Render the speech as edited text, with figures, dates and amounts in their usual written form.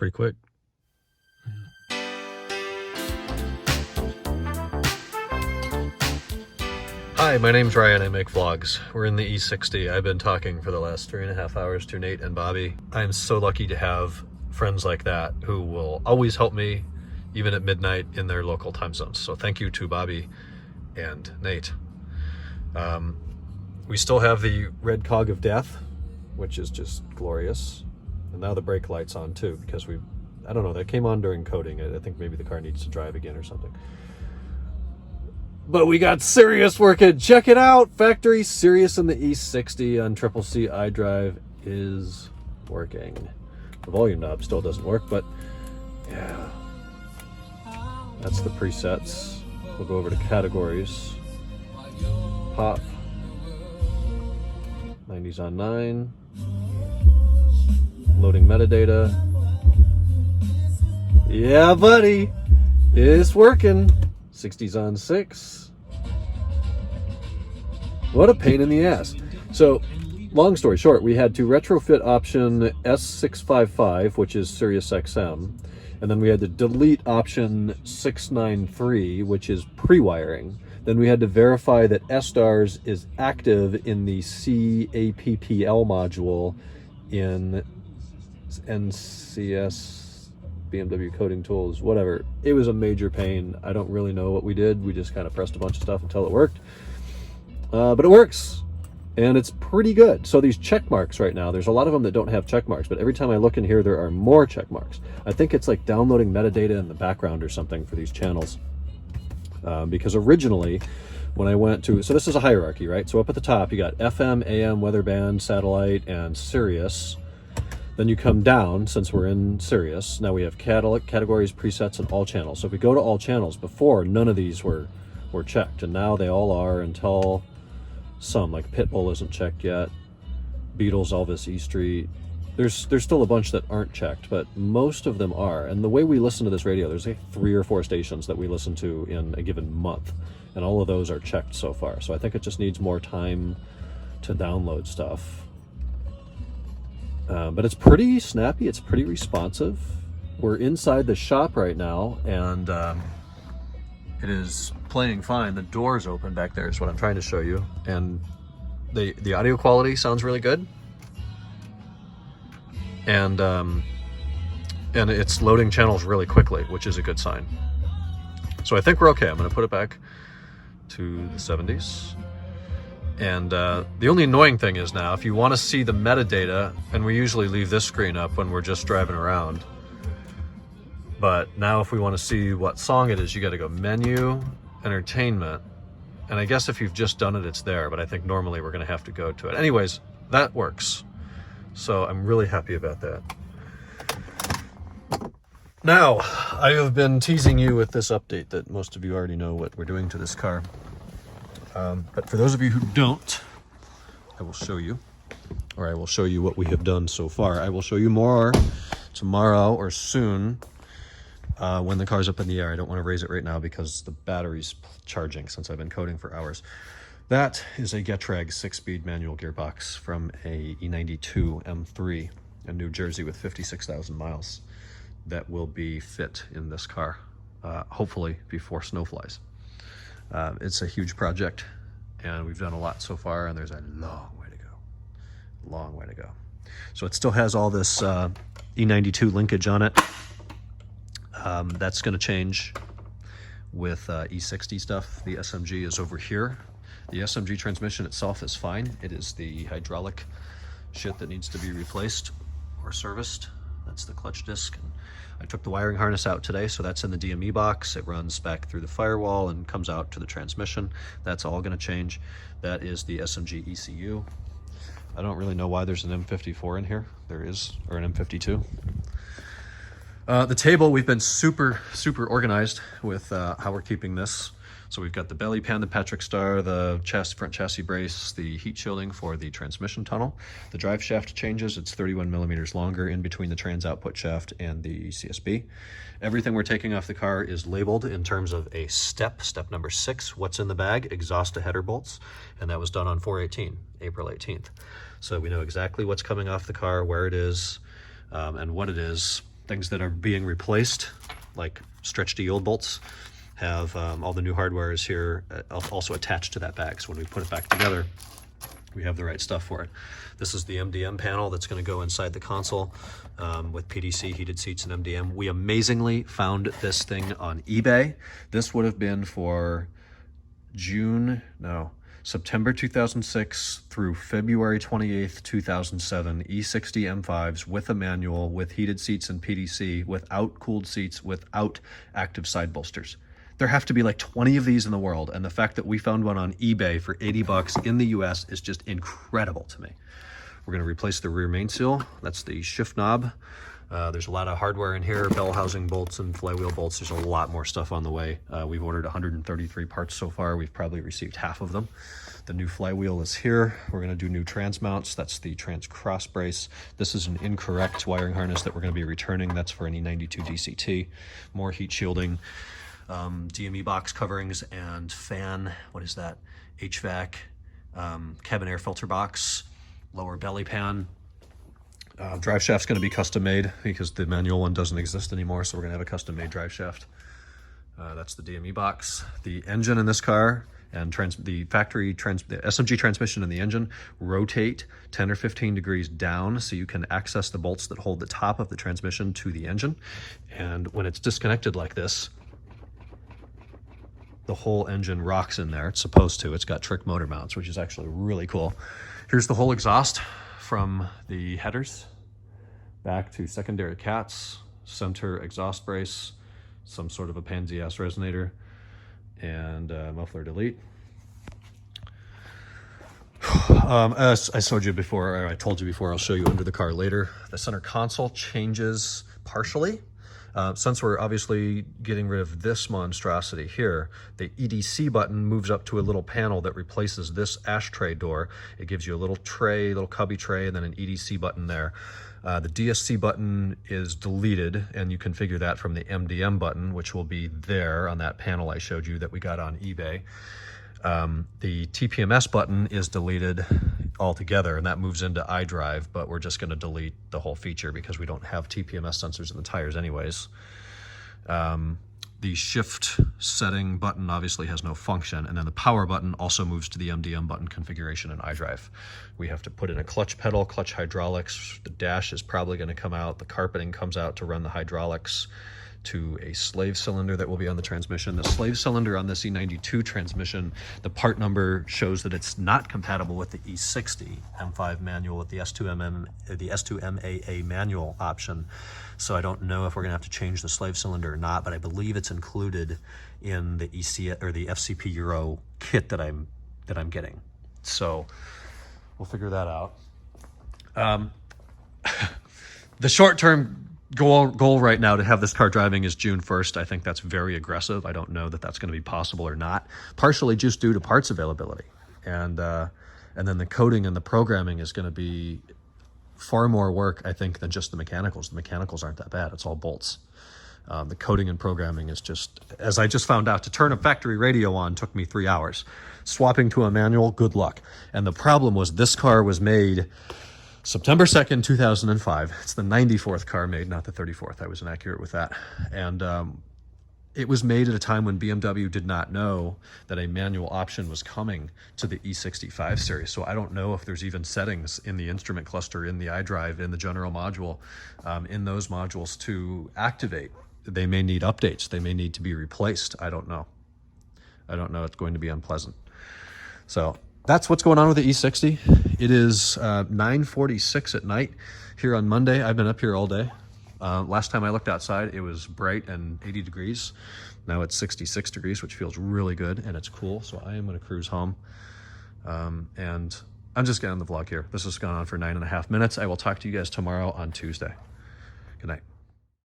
pretty quick. Hi, my name's Ryan. I make vlogs. We're in the E60. I've been talking for the last 3.5 hours to Nate and Bobby. I'm so lucky to have friends like that who will always help me, even at midnight in their local time zones. So thank you to Bobby and Nate. We still have the red cog of death, which is just glorious. And now the brake light's on too, because I don't know, that came on during coding. I think maybe the car needs to drive again or something. But we got Sirius working. Check it out. Factory Sirius in the E60 on CCC iDrive is working. The volume knob still doesn't work, but yeah. That's the presets. We'll go over to categories. Pop. 90's on 9. Loading metadata. Yeah, buddy. It's working. 60's on 6. What a pain in the ass. So, long story short, we had to retrofit option S655, which is Sirius XM, and then we had to delete option 693, which is pre-wiring. Then we had to verify that SDARS is active in the CAPPL module in NCS BMW coding tools, whatever. It was a major pain. I don't really know what we did. We just kind of pressed a bunch of stuff until it worked. But it works, and it's pretty good. So these check marks right now, there's a lot of them that don't have check marks, but every time I look in here, there are more check marks. I think it's like downloading metadata in the background or something for these channels. Because originally, when I went to, so this is a hierarchy, right? So up at the top, you got FM, AM, weather band, satellite, and Sirius. Then you come down, since we're in Sirius, now we have categories, presets, and all channels. So if we go to all channels, before none of these were checked, and now they all are until some, like Pitbull isn't checked yet, Beatles, Elvis, E Street. There's still a bunch that aren't checked, but most of them are. And the way we listen to this radio, there's like 3 or 4 stations that we listen to in a given month, and all of those are checked so far. So I think it just needs more time to download stuff. But it's pretty snappy, it's pretty responsive. We're inside the shop right now, and it is playing fine. The door's open back there is what I'm trying to show you. And the audio quality sounds really good. And it's loading channels really quickly, which is a good sign. So I think we're okay. I'm gonna put it back to the 70s. And the only annoying thing is now, if you want to see the metadata, and we usually leave this screen up when we're just driving around, but now if we want to see what song it is, you got to go menu, entertainment, and I guess if you've just done it, it's there, but I think normally we're going to have to go to it. Anyways, that works. So I'm really happy about that. Now, I have been teasing you with this update that most of you already know what we're doing to this car. But for those of you who don't, I will show you, or I will show you what we have done so far. I will show you more tomorrow or soon when the car's up in the air. I don't want to raise it right now because the battery's charging since I've been coding for hours. That is a Getrag 6-speed manual gearbox from a E92 M3 in New Jersey with 56,000 miles that will be fit in this car, hopefully before snow flies. It's a huge project, and we've done a lot so far, and there's a long way to go. Long way to go. So it still has all this E92 linkage on it. That's going to change with E60 stuff. The SMG is over here. The SMG transmission itself is fine. It is the hydraulic shit that needs to be replaced or serviced. That's the clutch disc. And I took the wiring harness out today, so that's in the DME box. It runs back through the firewall and comes out to the transmission. That's all going to change. That is the SMG ECU. I don't really know why there's an M54 in here. There is, or an M52. The table, we've been super organized with how we're keeping this. So we've got the belly pan, the Patrick Star, the front chassis brace, the heat shielding for the transmission tunnel. The drive shaft changes. It's 31 millimeters longer in between the trans output shaft and the CSB. Everything we're taking off the car is labeled in terms of a step number 6, what's in the bag, exhaust to header bolts. And that was done on 4/18, April 18th. So we know exactly what's coming off the car, where it is, and what it is. Things that are being replaced, like stretched yield bolts, have all the new hardware is here also attached to that bag. So when we put it back together, we have the right stuff for it. This is the MDM panel that's going to go inside the console with PDC, heated seats, and MDM. We amazingly found this thing on eBay. This would have been for September 2006 through February 28th, 2007, E60 M5s with a manual, with heated seats and PDC, without cooled seats, without active side bolsters. There have to be like 20 of these in the world, and the fact that we found one on eBay for 80 bucks in the US is just incredible to me. We're going to replace the rear main seal. That's the shift knob. There's a lot of hardware in here, bell housing bolts and flywheel bolts. There's a lot more stuff on the way. We've ordered 133 parts so far. We've probably received half of them. The new flywheel is here. We're going to do new trans mounts. That's the trans cross brace. This is an incorrect wiring harness that we're going to be returning. That's for an E92 DCT. More heat shielding, DME box coverings, and fan, what is that? HVAC, cabin air filter box, lower belly pan. Drive shaft's going to be custom made because the manual one doesn't exist anymore, so we're going to have a custom made drive shaft. That's the DME box. The engine in this car and the SMG transmission and the engine rotate 10 or 15 degrees down so you can access the bolts that hold the top of the transmission to the engine. And when it's disconnected like this, the whole engine rocks in there. It's supposed to. It's got trick motor mounts, which is actually really cool. Here's the whole exhaust from the headers back to secondary cats, center exhaust brace, some sort of a pansy ass resonator, and muffler delete. As I told you before, I'll show you under the car later. The center console changes partially. Since we're obviously getting rid of this monstrosity here, the EDC button moves up to a little panel that replaces this ashtray door. It gives you a little tray, little cubby tray, and then an EDC button there. The DSC button is deleted, and you configure that from the MDM button, which will be there on that panel I showed you that we got on eBay. The TPMS button is deleted altogether, and that moves into iDrive, but we're just going to delete the whole feature because we don't have TPMS sensors in the tires anyways. The shift setting button obviously has no function, and then the power button also moves to the MDM button configuration in iDrive. We have to put in a clutch pedal, clutch hydraulics. The dash is probably going to come out. The carpeting comes out to run the hydraulics to a slave cylinder that will be on the transmission. The slave cylinder on this E92 transmission, the part number shows that it's not compatible with the E60 M5 manual with the S2MAA manual option. So I don't know if we're gonna have to change the slave cylinder or not, but I believe it's included in the the FCP Euro kit that I'm getting. So we'll figure that out. The short-term goal right now to have this car driving is June 1st. I think that's very aggressive. I don't know that that's going to be possible or not, partially just due to parts availability. And then the coding and the programming is going to be far more work, I think, than just the mechanicals. The mechanicals aren't that bad. It's all bolts. The coding and programming is just, as I just found out, to turn a factory radio on took me 3 hours. Swapping to a manual, good luck. And the problem was this car was made September 2nd, 2005. It's the 94th car made, not the 34th. I was inaccurate with that. And it was made at a time when BMW did not know that a manual option was coming to the E65 series. So I don't know if there's even settings in the instrument cluster, in the iDrive, in the general module, in those modules to activate. They may need updates. They may need to be replaced. I don't know. I don't know. It's going to be unpleasant. So that's what's going on with the E60. It is 9:46 at night here on Monday. I've been up here all day. Last time I looked outside, it was bright and 80 degrees. Now it's 66 degrees, which feels really good, and it's cool. So I am going to cruise home. And I'm just getting the vlog here. This has gone on for 9.5 minutes. I will talk to you guys tomorrow on Tuesday. Good night.